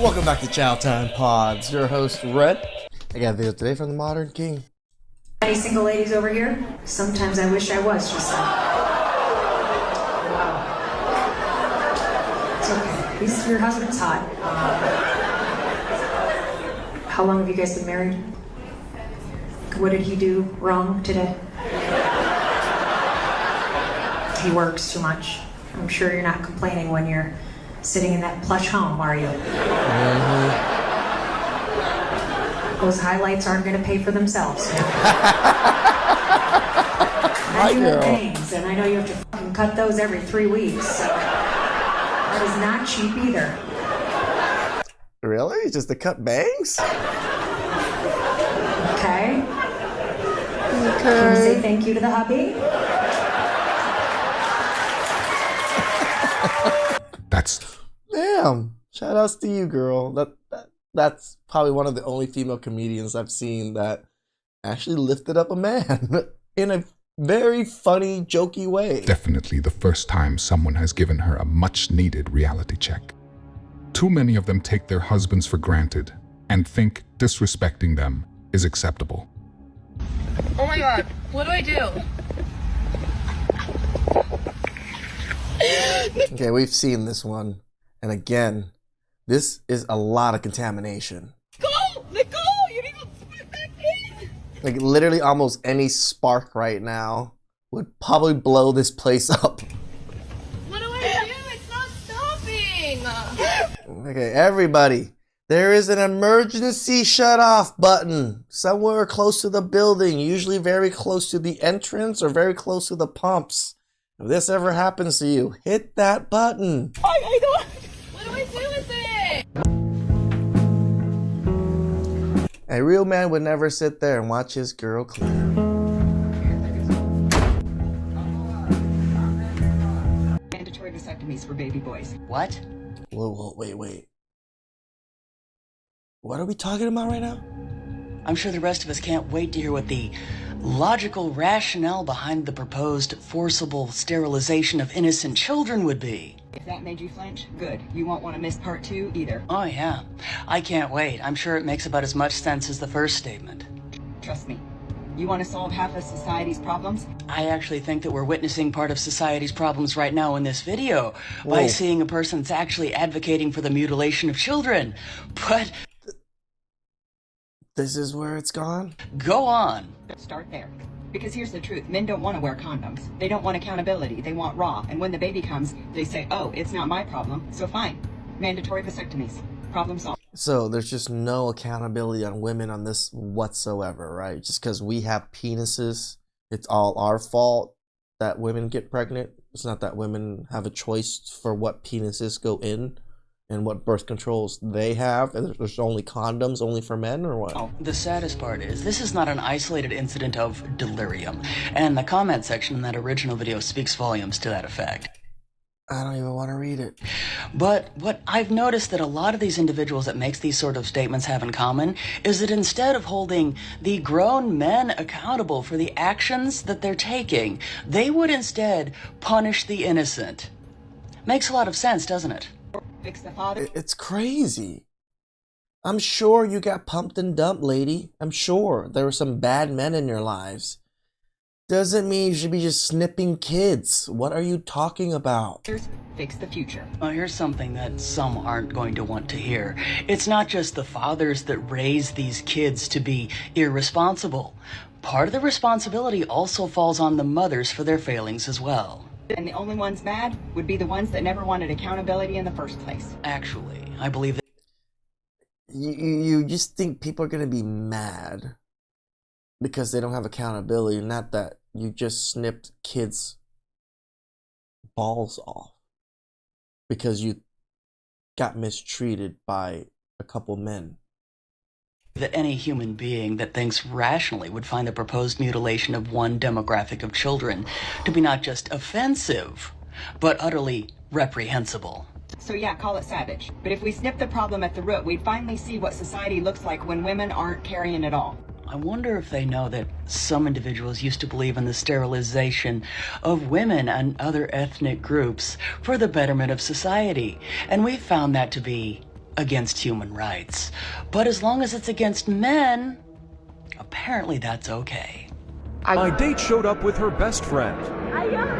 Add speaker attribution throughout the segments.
Speaker 1: Welcome back to CHOWTIME Pods. Your host, Red. I got a video today from the Modern King.
Speaker 2: Any single ladies over here? Sometimes I wish I was just like. Wow. It's okay. Your husband's hot. How long have you guys been married? What did he do wrong today? He works too much. I'm sure you're not complaining when you're sitting in that plush home, are you? Those highlights aren't going to pay for themselves. I do have bangs, and I know you have to fucking cut those every 3 weeks, so that is not cheap either.
Speaker 1: Really? Just to cut bangs?
Speaker 2: Okay. Can we say thank you to the hubby?
Speaker 1: Damn. Shout outs to you, girl. That's probably one of the only female comedians I've seen that actually lifted up a man in a very funny, jokey way.
Speaker 3: Definitely the first time someone has given her a much-needed reality check. Too many of them take their husbands for granted and think disrespecting them is acceptable.
Speaker 4: Oh my god, what do I do?
Speaker 1: Okay, we've seen this one. And again, this is a lot of contamination.
Speaker 4: Go! Let go! You need to split that in!
Speaker 1: Like literally almost any spark right now would probably blow this place up.
Speaker 4: What do I do? It's not stopping!
Speaker 1: Okay, everybody. There is an emergency shut-off button somewhere close to the building, usually very close to the entrance or very close to the pumps. If this ever happens to you, hit that button.
Speaker 4: I don't... What do I do with it?
Speaker 1: A real man would never sit there and watch his girl clear.
Speaker 5: Mandatory vasectomies for baby boys.
Speaker 6: What?
Speaker 1: Whoa, wait. What are we talking about right now?
Speaker 6: I'm sure the rest of us can't wait to hear what the logical rationale behind the proposed forcible sterilization of innocent children would be.
Speaker 5: If that made you flinch, good. You won't want to miss part 2 either.
Speaker 6: Oh yeah, I can't wait. I'm sure it makes about as much sense as the first statement.
Speaker 5: Trust me. You want to solve half of society's problems?
Speaker 6: I actually think that we're witnessing part of society's problems right now in this video by seeing a person that's actually advocating for the mutilation of children. But
Speaker 1: this is where it's gone?
Speaker 6: go on.
Speaker 5: Start there. Because here's the truth. Men don't want to wear condoms. They don't want accountability. They want raw. And when the baby comes, they say, oh, it's not my problem. So fine. Mandatory vasectomies. Problem solved.
Speaker 1: So there's just no accountability on women on this whatsoever, right? Just because we have penises, it's all our fault that women get pregnant. It's not that women have a choice for what penises go in and what birth controls they have, and there's only condoms only for men, or what?
Speaker 6: The saddest part is this is not an isolated incident of delirium, and the comment section in that original video speaks volumes to that effect.
Speaker 1: I don't even want to read it.
Speaker 6: But what I've noticed that a lot of these individuals that makes these sort of statements have in common is that instead of holding the grown men accountable for the actions that they're taking, they would instead punish the innocent. Makes a lot of sense, doesn't it?
Speaker 5: Fix the father.
Speaker 1: It's crazy. I'm sure you got pumped and dumped, lady. I'm sure there were some bad men in your lives. Doesn't mean you should be just snipping kids. What are you talking about?
Speaker 5: Fix the future.
Speaker 6: Well, here's something that some aren't going to want to hear. It's not just the fathers that raise these kids to be irresponsible. Part of the responsibility also falls on the mothers for their failings as well.
Speaker 5: And the only ones mad would be the ones that never wanted accountability in the first place.
Speaker 6: Actually, I believe that
Speaker 1: You just think people are going to be mad because they don't have accountability, not that you just snipped kids' balls off because you got mistreated by a couple men.
Speaker 6: that any human being that thinks rationally would find the proposed mutilation of one demographic of children to be not just offensive, but utterly reprehensible.
Speaker 5: So yeah, call it savage. But if we snip the problem at the root, we'd finally see what society looks like when women aren't carrying it all.
Speaker 6: I wonder if they know that some individuals used to believe in the sterilization of women and other ethnic groups for the betterment of society, and we've found that to be against human rights. But as long as it's against men, apparently that's okay.
Speaker 7: My date showed up with her best friend.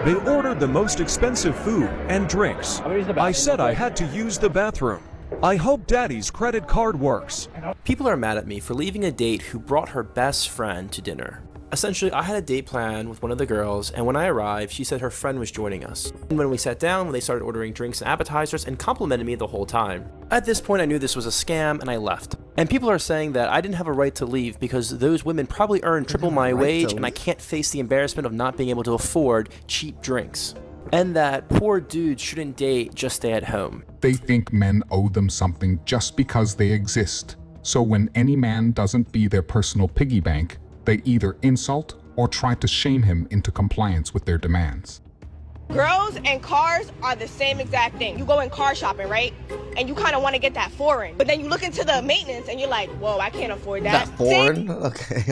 Speaker 7: They ordered the most expensive food and drinks. I said I had to use the bathroom. I hope Daddy's credit card works.
Speaker 8: People are mad at me for leaving a date who brought her best friend to dinner. Essentially, I had a date plan with one of the girls, and when I arrived, she said her friend was joining us. And when we sat down, they started ordering drinks and appetizers and complimented me the whole time. At this point, I knew this was a scam, and I left. And people are saying that I didn't have a right to leave because those women probably earn triple my wage, and I can't face the embarrassment of not being able to afford cheap drinks. And that poor dudes shouldn't date, just stay at home.
Speaker 3: They think men owe them something just because they exist. So when any man doesn't be their personal piggy bank, they either insult or try to shame him into compliance with their demands.
Speaker 4: Girls and cars are the same exact thing. You go in car shopping, right? And you kind of want to get that foreign. But then you look into the maintenance and you're like, whoa, I can't afford that.
Speaker 1: That foreign? Okay,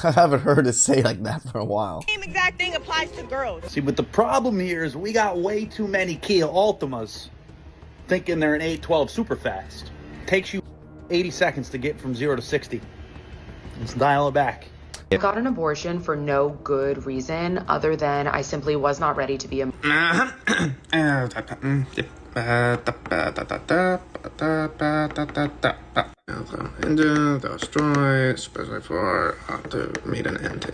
Speaker 1: I haven't heard it say like that for a while.
Speaker 4: Same exact thing applies to girls.
Speaker 9: See, but the problem here is we got way too many Kia Altimas thinking they're an 812 super fast. Takes you 80 seconds to get from 0 to 60. Let's dial it back.
Speaker 10: I got an abortion for no good reason other than I simply was not ready to be a
Speaker 11: engine that was destroyed, especially for to meet an end to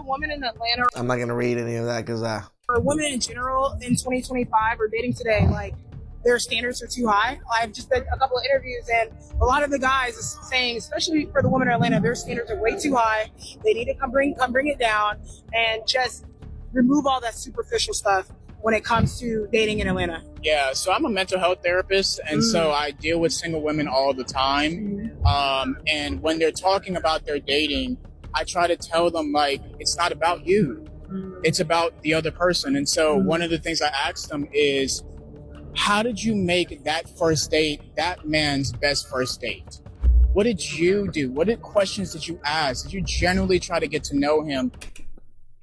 Speaker 4: Women in Atlanta,
Speaker 1: I'm not gonna read any of that because
Speaker 4: or women in general in 2025 or dating today, like their standards are too high. I've just did a couple of interviews and a lot of the guys is saying, especially for the women in Atlanta, their standards are way too high. They need to come bring it down and just remove all that superficial stuff when it comes to dating in Atlanta.
Speaker 12: Yeah, so I'm a mental health therapist, and so I deal with single women all the time. And when they're talking about their dating, I try to tell them, like, it's not about you. It's about the other person. And so one of the things I asked them is, how did you make that first date that man's best first date? What did you do? What questions did you ask? Did you generally try to get to know him?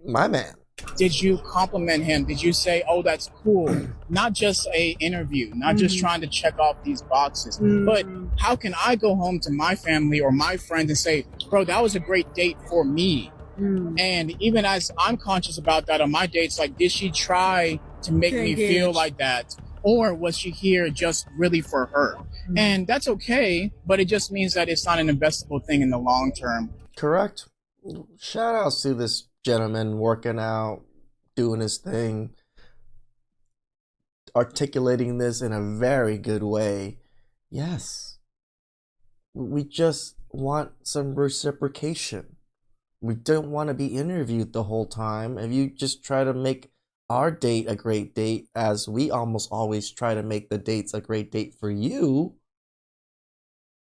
Speaker 1: my man.
Speaker 12: Did you compliment him? Did you say, oh, that's cool? Not just a interview, not just trying to check off these boxes, but how can I go home to my family or my friends and say, bro, that was a great date for me? And even as I'm conscious about that on my dates, like, did she try to make me feel like that? Or was she here just really for her? And that's okay, but it just means that it's not an investable thing in the long term.
Speaker 1: Correct. Shout outs to this gentleman working out, doing his thing, articulating this in a very good way. Yes. We just want some reciprocation. We don't want to be interviewed the whole time. If you just try to make our date a great date, as we almost always try to make the dates a great date for you,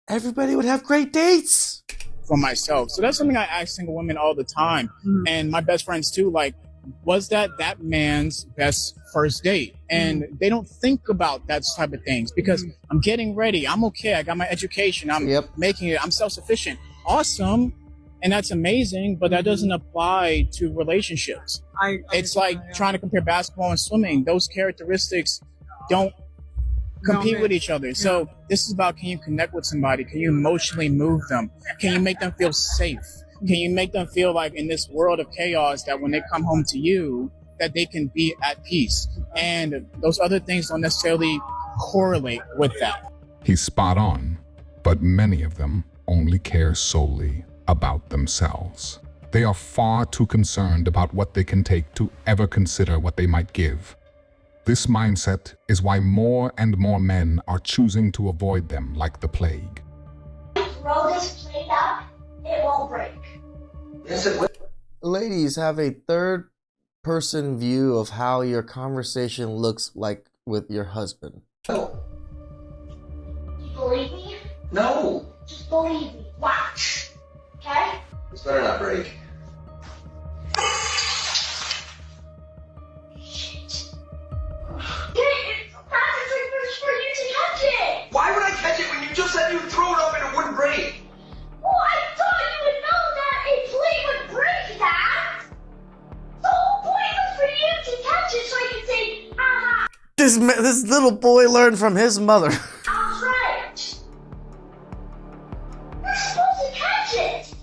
Speaker 1: everybody would have great dates.
Speaker 12: For myself. So that's something I ask single women all the time. And my best friends too, like, was that man's best first date? And they don't think about that type of things because I'm getting ready. I'm okay. I got my education. I'm making it. I'm self-sufficient. Awesome. And that's amazing, but that doesn't apply to relationships. It's like trying to compare basketball and swimming. Those characteristics don't compete with each other. So this is about, can you connect with somebody? Can you emotionally move them? Can you make them feel safe? Can you make them feel like in this world of chaos that when they come home to you, that they can be at peace? And those other things don't necessarily correlate with that.
Speaker 3: He's spot on, but many of them only care solely about themselves. They are far too concerned about what they can take to ever consider what they might give. This mindset is why more and more men are choosing to avoid them like the plague.
Speaker 13: Roll this plate up, it won't break.
Speaker 1: Yes, it will. Ladies, have a third person view of how your conversation looks like with your husband.
Speaker 13: Do you believe me?
Speaker 14: No.
Speaker 13: Just believe me. Watch. Okay?
Speaker 14: This better not break.
Speaker 1: This little boy learned from his mother.
Speaker 13: That's right. You're supposed to catch it.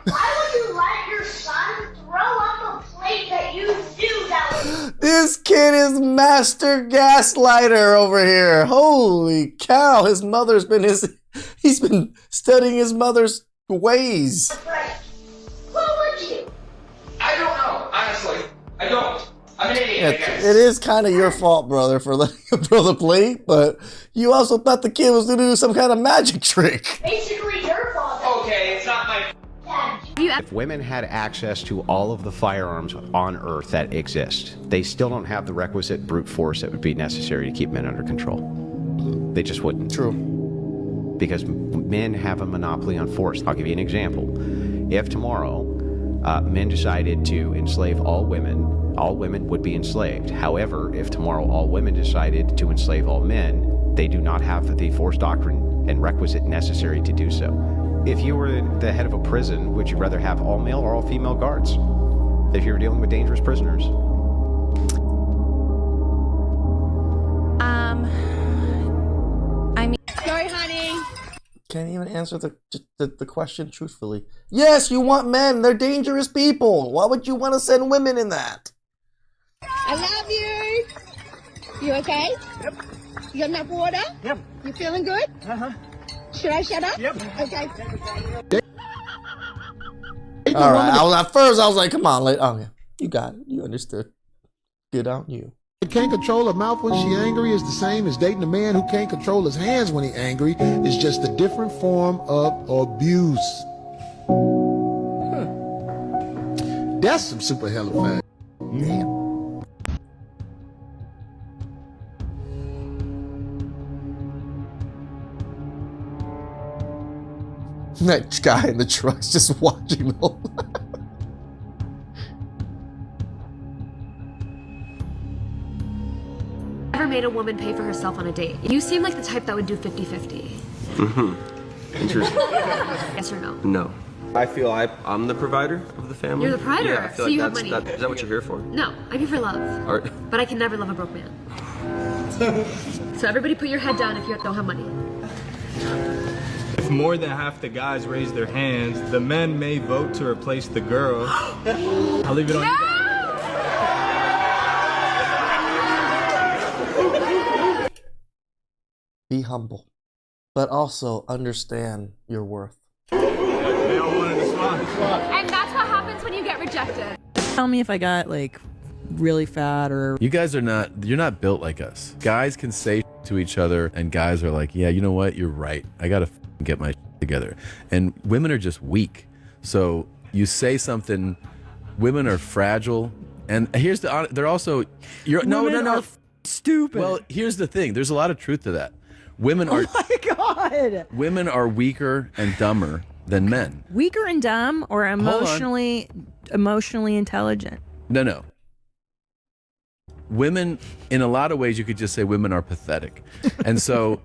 Speaker 13: Why would you let your son throw up a plate that you knew that was...
Speaker 1: This kid is master gaslighter over here. Holy cow, his mother's been he's been studying his mother's ways.
Speaker 13: Right. What would you?
Speaker 14: I don't know, honestly. I don't. I'm an idiot, I guess.
Speaker 1: It is kind of your fault, brother, for letting him throw the plate, but you also thought the kid was going to do some kind of magic trick.
Speaker 13: Basically your fault.
Speaker 14: Okay, it's not my...
Speaker 15: If women had access to all of the firearms on Earth that exist, they still don't have the requisite brute force that would be necessary to keep men under control. They just wouldn't.
Speaker 1: True.
Speaker 15: Because men have a monopoly on force. I'll give you an example. If tomorrow men decided to enslave all women would be enslaved. However, if tomorrow all women decided to enslave all men, they do not have the force doctrine and requisite necessary to do so. If you were the head of a prison, would you rather have all male or all female guards? If you were dealing with dangerous prisoners?
Speaker 16: I mean...
Speaker 13: Sorry, honey.
Speaker 1: Can't even answer the question truthfully. Yes, you want men. They're dangerous people. Why would you want to send women in that?
Speaker 13: I love you. You okay? Yep. You got enough water? Yep. You feeling good? Uh-huh. Should I shut up? Yep. Okay.
Speaker 1: All right. At first, I was like, come on. Oh, yeah. You got it. You understood. Good on you.
Speaker 17: Can't control her mouth when she angry is the same as dating a man who can't control his hands when he angry. It's just a different form of abuse. That's some super hella fact.
Speaker 1: Damn. That guy in the truck's just watching the whole
Speaker 18: Never made a woman pay for herself on a date. You seem like the type that would do 50-50.
Speaker 19: Mm-hmm. Interesting.
Speaker 18: Yes or no?
Speaker 19: No. I feel I'm the provider of the family.
Speaker 18: You're the provider,
Speaker 19: Yeah, I feel
Speaker 18: so
Speaker 19: like
Speaker 18: you have
Speaker 19: that's,
Speaker 18: money.
Speaker 19: is that what you're here for?
Speaker 18: No, I'm here for love.
Speaker 19: Or,
Speaker 18: But I can never love a broke man. So everybody put your head down if you don't have money.
Speaker 20: If more than half the guys raise their hands, the men may vote to replace the girl. I'll leave it on you guys.
Speaker 1: Be humble, but also understand your worth.
Speaker 18: And that's what happens when you get rejected.
Speaker 21: Tell me if I got like really fat or...
Speaker 22: You guys are you're not built like us. Guys can say to each other and guys are like, yeah, you know what? You're right. I gotta get my together. And women are just weak. So you say something, women are fragile. And here's they're also, no.
Speaker 21: Stupid.
Speaker 22: Well, here's the thing. There's a lot of truth to that. Women are,
Speaker 21: oh my God.
Speaker 22: Women are weaker and dumber than men.
Speaker 21: Weaker and dumb or emotionally intelligent?
Speaker 22: No. Women, in a lot of ways, you could just say women are pathetic. And so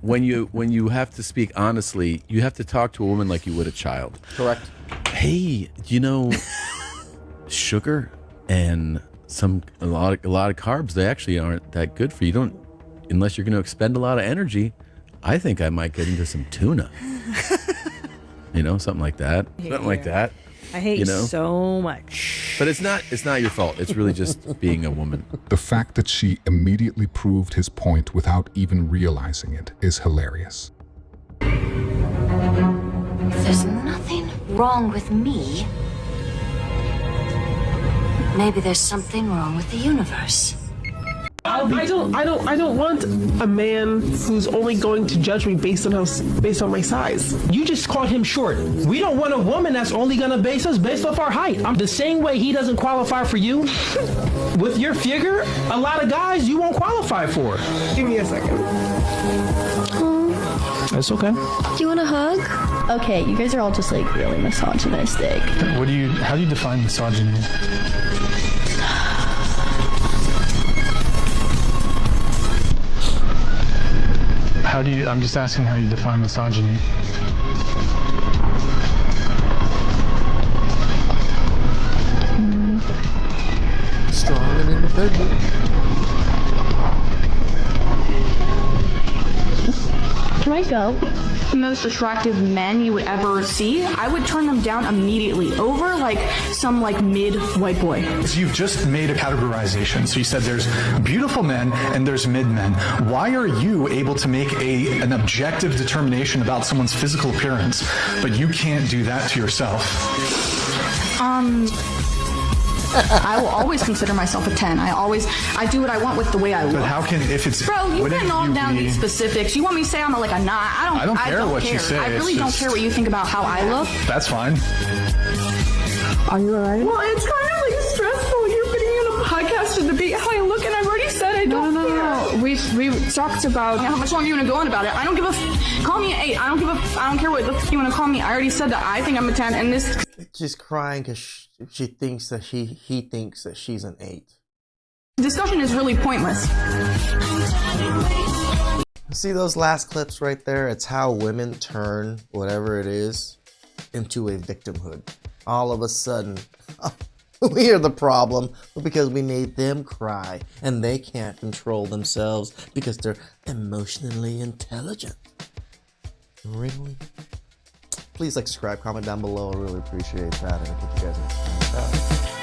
Speaker 22: when you have to speak honestly, you have to talk to a woman like you would a child.
Speaker 1: Correct.
Speaker 22: Hey, sugar and a lot of carbs, they actually aren't that good for you. Unless you're going to expend a lot of energy. I think I might get into some tuna. Something like that. Something like that.
Speaker 21: I hate you so much.
Speaker 22: But it's not your fault. It's really just being a woman.
Speaker 3: The fact that she immediately proved his point without even realizing it is hilarious.
Speaker 23: There's nothing wrong with me. Maybe there's something wrong with the universe.
Speaker 24: I don't want a man who's only going to judge me based on my size. You just called him short. We don't want a woman that's only gonna base us based off our height. I'm the same way he doesn't qualify for you. With your figure, a lot of guys you won't qualify for. Give me a second. That's okay.
Speaker 25: Do you want a hug? Okay, you guys are all just like really misogynistic.
Speaker 20: How do you define misogyny? I'm just asking how you define misogyny.
Speaker 1: Strong and independent.
Speaker 25: No.
Speaker 2: Most attractive men you would ever see, I would turn them down immediately over like some like mid white boy.
Speaker 5: You've just made a categorization. So you said there's beautiful men and there's mid men. Why are you able to make an objective determination about someone's physical appearance, but you can't do that to yourself?
Speaker 2: I will always consider myself a 10. I do what I want with the way I look.
Speaker 5: But how can, if it's...
Speaker 2: Bro, you can knock down these specifics. You want me to say I'm like a 9? I don't care what you say. I really don't care what you think about how I look.
Speaker 5: That's fine.
Speaker 2: Are you alright? Well, it's kind of like stressful. You're putting me on a podcast to debate how I look, and I've already said I don't care. No. We talked about how much longer you want to go on about it. I don't give a... Call me an 8. I don't care what you want to call me. I already said that I think I'm a 10, and this...
Speaker 1: She's crying because she thinks that he thinks that she's an 8.
Speaker 2: Discussion is really pointless.
Speaker 1: See those last clips right there? It's how women turn whatever it is into a victimhood. All of a sudden, we are the problem because we made them cry and they can't control themselves because they're emotionally intelligent. Really? Please like, subscribe, comment down below. I really appreciate that. And I'll catch you guys next time. Bye.